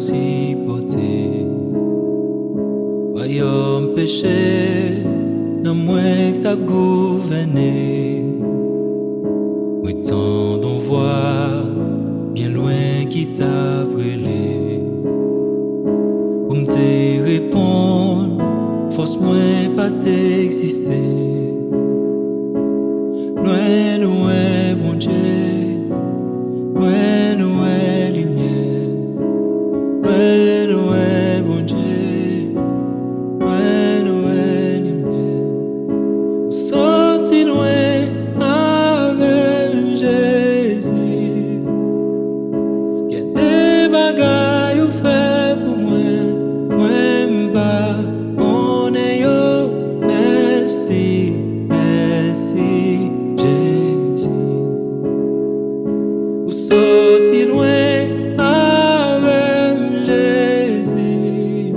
supporter. Royaume péché, non moins que t'as gouverné. Oui, tant d'on voit, bien loin qui t'a brûlé. Pour me répondre, force moins pas t'exister. Loin, loin, bon Dieu, loin, loin, lumière. Loin, loin, bon Dieu, loin, loin, lumière. Sorti loin avec Jésus. Qu'il y a des bagailles ou fait pour moi, moi m'pas, on est yo, merci, merci, Jésus. Ou sorti loin avec Jésus.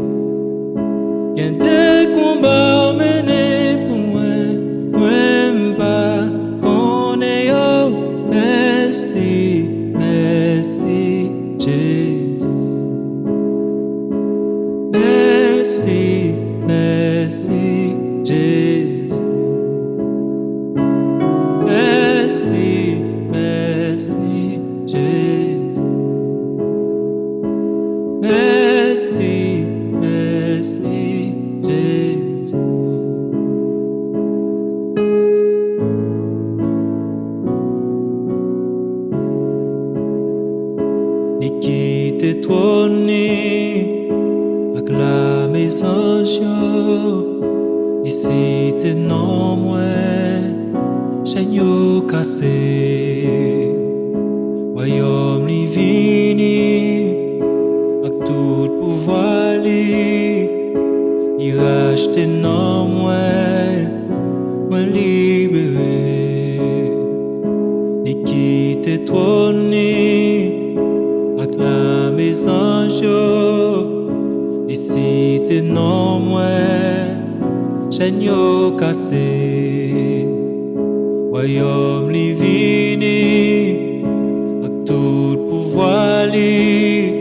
Qu'il y a des combats menés pour moi, moi m'pas, on est yo, merci, merci, Jésus. Merci, merci, Jésus. Merci, merci, Jésus. Merci, merci, Jésus. Et qui t'est trôné, acclame sans jour. Ici t'es non moins, chaîneau cassé. Royaume li vini, avec tout pouvoir li, il rachète non moins libéré. Et qui t'est trôné, acclame sans jour. Ici t'es non moins, chaîneau cassé. Royaume li vini, avec tout pouvoir li,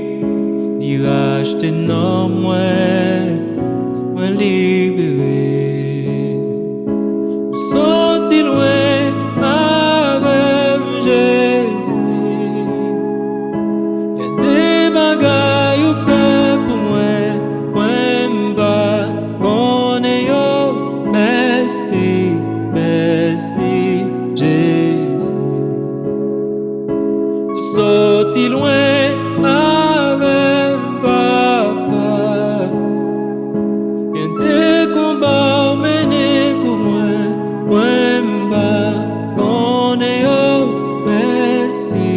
li rachète non moins libéré. Sorti loin avec Jésus. Y a des bagailles ou fait pour moi m'pas, on est yo, merci, merci, Jésus. Sorti loin avec papa. Y a des combats menés pour moi m'pas, on est yo, merci,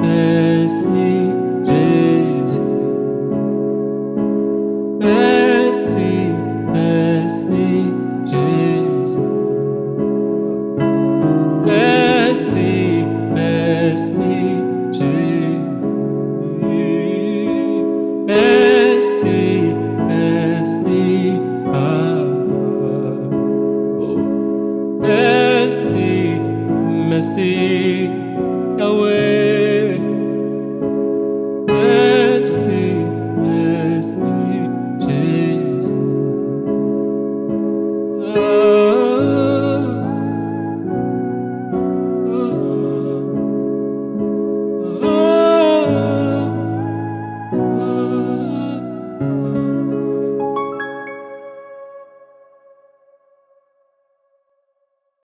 merci, Jésus. Merci, merci, Jésus. Merci, merci, Jésus.